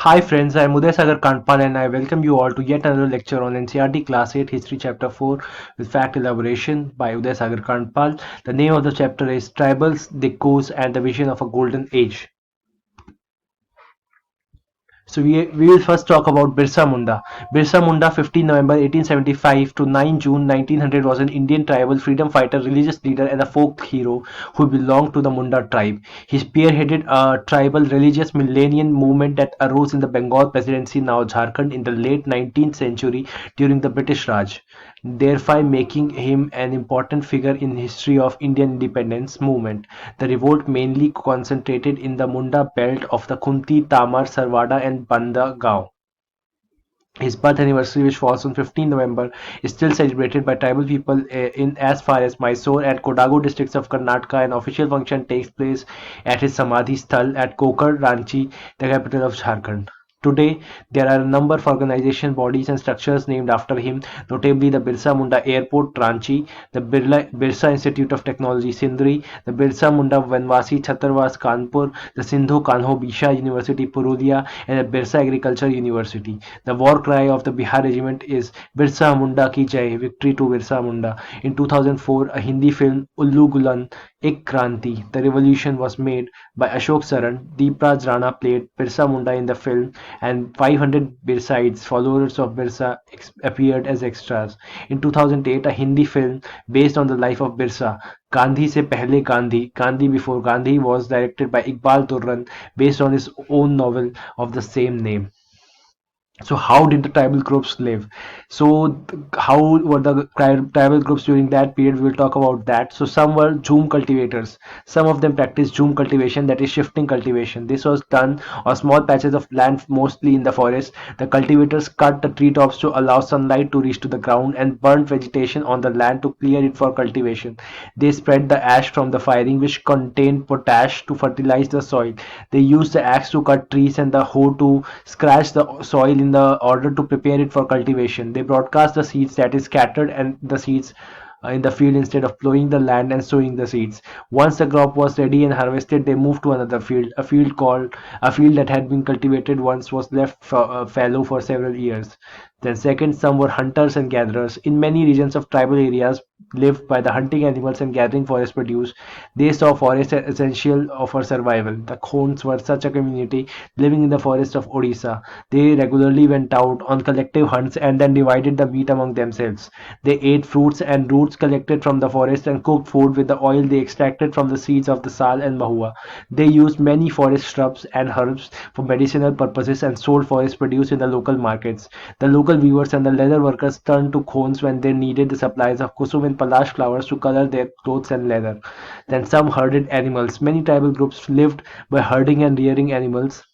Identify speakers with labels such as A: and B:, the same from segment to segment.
A: Hi friends, I am Uday Kandpal and I welcome you all to yet another lecture on NCERT Class 8 History Chapter 4 with fact elaboration by Uday Kandpal. The name of the chapter is Tribals, Dikkos and the Vision of a Golden Age. So we will first talk about Birsa Munda. Birsa Munda, 15 November 1875 to 9 June 1900, was an Indian tribal freedom fighter, religious leader, and a folk hero who belonged to the Munda tribe. He spearheaded a tribal religious millennium movement that arose in the Bengal Presidency, now Jharkhand, in the late 19th century during the British Raj, thereby making him an important figure in the history of Indian independence movement. The revolt mainly concentrated in the Munda belt of the Khunti, Tamar, Sarwada and Banda Gaon. His birth anniversary, which falls on 15 November, is still celebrated by tribal people in as far as Mysore and Kodagu districts of Karnataka. An official function takes place at his Samadhi Sthal at Kokar, Ranchi, the capital of Jharkhand. Today, there are a number of organizations, bodies, and structures named after him, notably the Birsa Munda Airport, Ranchi, the Birsa Institute of Technology, Sindri, the Birsa Munda Vanvasi Chhatarwas, Kanpur, the Sindhu Kanho Bisha University, Purulia, and the Birsa Agriculture University. The war cry of the Bihar Regiment is Birsa Munda Ki Jai, victory to Birsa Munda. In 2004, a Hindi film, Ullu Gulan, Ek Kranti, The Revolution, was made by Ashok Saran. Deepraj Rana played Birsa Munda in the film, and 500 Birsides, followers of Birsa, appeared as extras. In 2008, a Hindi film based on the life of Birsa, Gandhi Se Pehle Gandhi, Gandhi Before Gandhi, was directed by Iqbal Durran based on his own novel of the same name. So how did the tribal groups live? So how were the tribal groups during that period? We'll talk about that. So some were Zoom cultivators. Some of them practiced Zoom cultivation, that is shifting cultivation. This was done on small patches of land, mostly in the forest. The cultivators cut the tree tops to allow sunlight to reach to the ground and burnt vegetation on the land to clear it for cultivation. They spread the ash from the firing, which contained potash, to fertilize the soil. They used the axe to cut trees and the hoe to scratch the soil in the order to prepare it for cultivation. They broadcast the seeds, that is scattered and the seeds in the field instead of plowing the land and sowing the seeds. Once the crop was ready and harvested, they moved to another field. A field that had been cultivated once was left fallow for several years. Then second, some were hunters and gatherers. In many regions of tribal areas lived by the hunting animals and gathering forest produce. They saw forest as essential for survival. The Khons were such a community living in the forest of Odisha. They regularly went out on collective hunts and then divided the meat among themselves. They ate fruits and roots collected from the forest and cooked food with the oil they extracted from the seeds of the sal and mahua. They used many forest shrubs and herbs for medicinal purposes and sold forest produce in the local markets. The local weavers and the leather workers turned to Khons when they needed the supplies of kusum and palash flowers to color their clothes and leather. Then some herded animals. Many tribal groups lived by herding and rearing animals.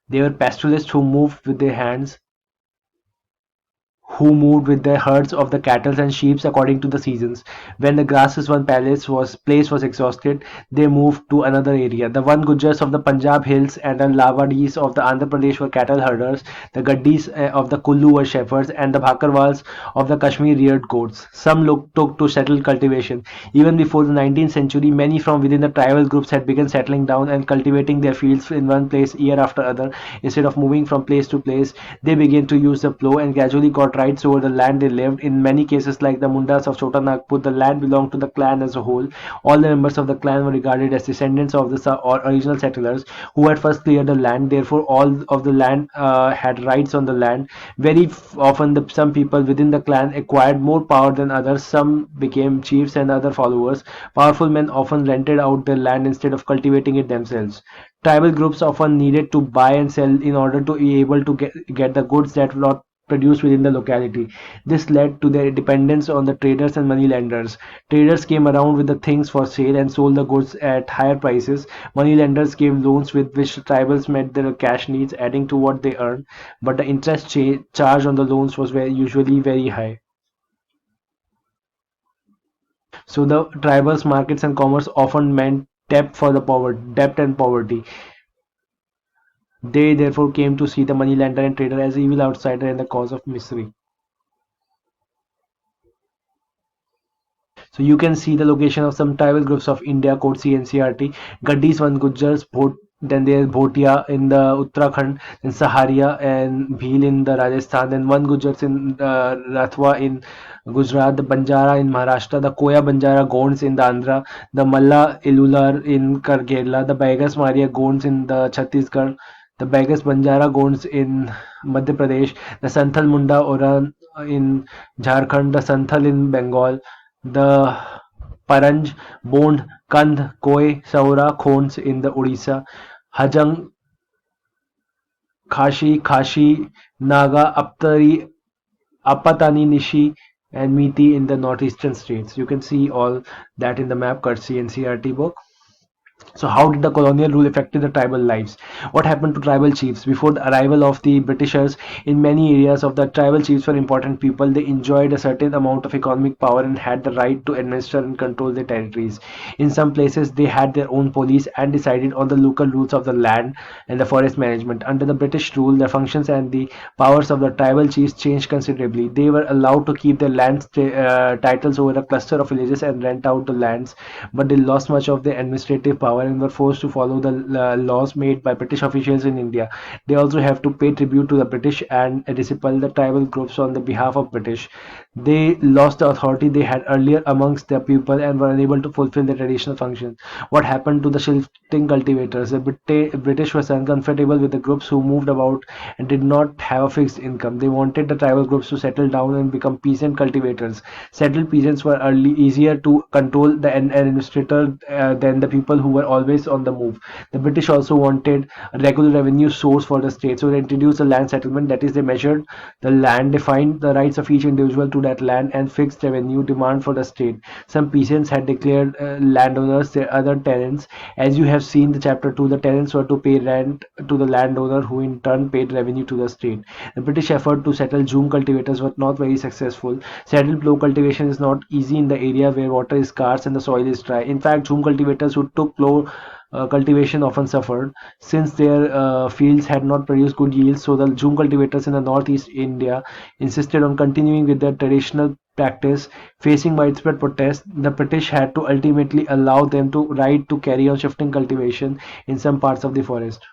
A: They were pastoralists who moved with their herds of the cattle and sheep according to the seasons. When the grasses one place was exhausted, they moved to another area. The Van Gujars of the Punjab hills and the Lawadis of the Andhra Pradesh were cattle herders. The Gaddis of the Kullu were shepherds, and the Bhakarwals of the Kashmir reared goats. Some took to settle cultivation. Even before the 19th century, many from within the tribal groups had begun settling down and cultivating their fields in one place year after other. Instead of moving from place to place, they began to use the plow and gradually got rights over the land they lived. In many cases, like the Mundas of Chota Nagpur, the land belonged to the clan as a whole. All the members of the clan were regarded as descendants of the or original settlers who had first cleared the land. Therefore, all of the land had rights on the land. Very often, some people within the clan acquired more power than others. Some became chiefs and other followers. Powerful men often rented out their land instead of cultivating it themselves. Tribal groups often needed to buy and sell in order to be able to get the goods that were not produced within the locality. This led to their dependence on the traders and moneylenders. Traders came around with the things for sale and sold the goods at higher prices. Moneylenders gave loans with which tribals met their cash needs, adding to what they earned, but the interest charged on the loans was usually very high. So the tribals' markets and commerce often meant debt and poverty. They therefore came to see the moneylender and trader as evil outsider and the cause of misery. So you can see the location of some tribal groups of India, code C NCERT. Gaddis, Van Gujars, Then there's Bhotia in the Uttarakhand, then Saharia and Bhil in the Rajasthan, then one Gujars in Rathwa in Gujarat, the Banjara in Maharashtra, the Koya Banjara Gonds in the Andhra, the Malla Ilular in Kerala, the Baigas Maria Gonds in the Chhattisgarh, the Baigas Banjara Gonds in Madhya Pradesh, the Santhal Munda Oran in Jharkhand, the Santhal in Bengal, the Paranj, Bond, Kandh, Koi, Saura, Khons in the Odisha, Hajang, Khashi, Naga, Aptari, Apatani, Nishi, and Miti in the northeastern states. You can see all that in the map courtesy NCERT book. So how did the colonial rule affect the tribal lives? What happened to tribal chiefs? Before the arrival of the Britishers, in many areas of the tribal chiefs were important people. They enjoyed a certain amount of economic power and had the right to administer and control their territories. In some places, they had their own police and decided on the local rules of the land and the forest management. Under the British rule, the functions and the powers of the tribal chiefs changed considerably. They were allowed to keep their land titles over a cluster of villages and rent out the lands, but they lost much of their administrative power and were forced to follow the laws made by British officials in India. They also have to pay tribute to the British and disciple the tribal groups on the behalf of British. They lost the authority they had earlier amongst their people and were unable to fulfill their traditional functions. What happened to the shifting cultivators? The British were uncomfortable with the groups who moved about and did not have a fixed income. They wanted the tribal groups to settle down and become peasant cultivators. Settled peasants were easier to control the administrator than the people who were always on the move. The British also wanted a regular revenue source for the state, so they introduced a land settlement. That is, they measured the land, defined the rights of each individual to that land, and fixed revenue demand for the state. Some peasants had declared landowners their other tenants. As you have seen the chapter 2, the tenants were to pay rent to the landowner, who in turn paid revenue to the state. The British effort to settle Jhum cultivators was not very successful. Settled plough cultivation is not easy in the area where water is scarce and the soil is dry. In fact, Jhum cultivators who took plough cultivation often suffered since their fields had not produced good yields. So the Jhum cultivators in the northeast India insisted on continuing with their traditional practice. Facing widespread protest, the British had to ultimately allow them to right to carry on shifting cultivation in some parts of the forest.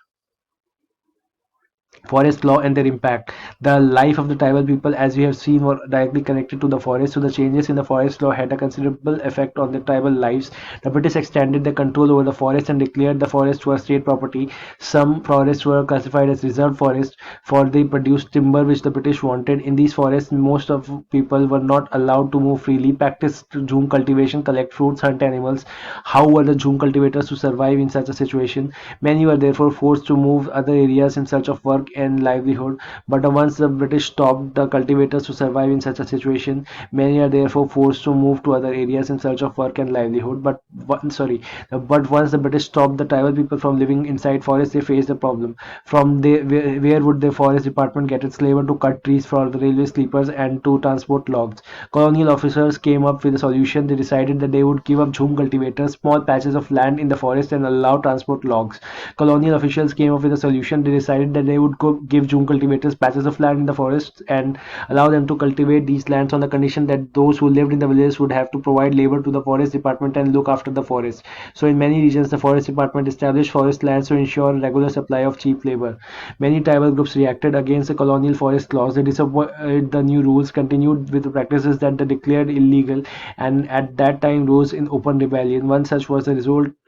A: Forest law and their impact. The life of the tribal people, as we have seen, were directly connected to the forest, so the changes in the forest law had a considerable effect on the tribal lives. The British extended their control over the forest and declared the forest were state property. Some forests were classified as reserved forests, for they produced timber which the British wanted. In these forests, most of people were not allowed to move freely, practice Jhum cultivation, collect fruits, hunt animals. How were the Jhum cultivators to survive in such a situation? Many were therefore forced to move other areas in search of work and livelihood. But once the British stopped the cultivators to survive in such a situation, many are therefore forced to move to other areas in search of work and livelihood. But once the British stopped the tribal people from living inside forests, they faced a problem. Where would the forest department get its labor to cut trees for the railway sleepers and to transport logs? Colonial officers came up with a solution. They decided that they would give up Jhum cultivators small patches of land in the forest and allow transport logs. Colonial officials came up with a solution. They decided that they would give Jhum cultivators patches of land in the forests and allow them to cultivate these lands on the condition that those who lived in the villages would have to provide labor to the forest department and look after the forest. So in many regions, the forest department established forest lands to ensure a regular supply of cheap labor. Many tribal groups reacted against the colonial forest laws. They disappointed the new rules, continued with the practices that they declared illegal, and at that time rose in open rebellion. One such was the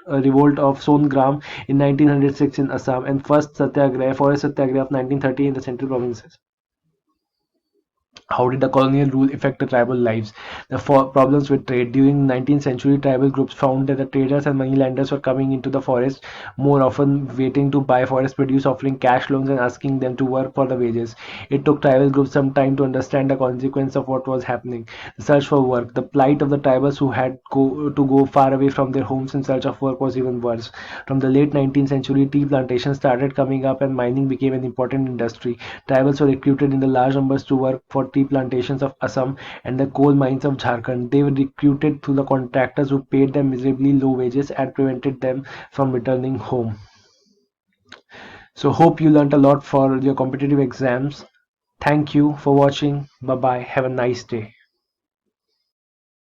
A: revolt of Songram in 1906 in Assam, and first Satyagraha, forest Satyagraha of 1930 in the central provinces. How did the colonial rule affect the tribal lives? The problems with trade. During the 19th century, tribal groups found that the traders and moneylenders were coming into the forest more often, waiting to buy forest produce, offering cash loans, and asking them to work for the wages. It took tribal groups some time to understand the consequence of what was happening. The search for work. The plight of the tribals who had to go far away from their homes in search of work was even worse. From the late 19th century, tea plantations started coming up and mining became an important industry. Tribals were recruited in the large numbers to work for tea plantations of Assam and the coal mines of Jharkhand. They were recruited through the contractors who paid them miserably low wages and prevented them from returning home. So hope you learned a lot for your competitive exams. Thank you for watching. Bye bye. Have a nice day.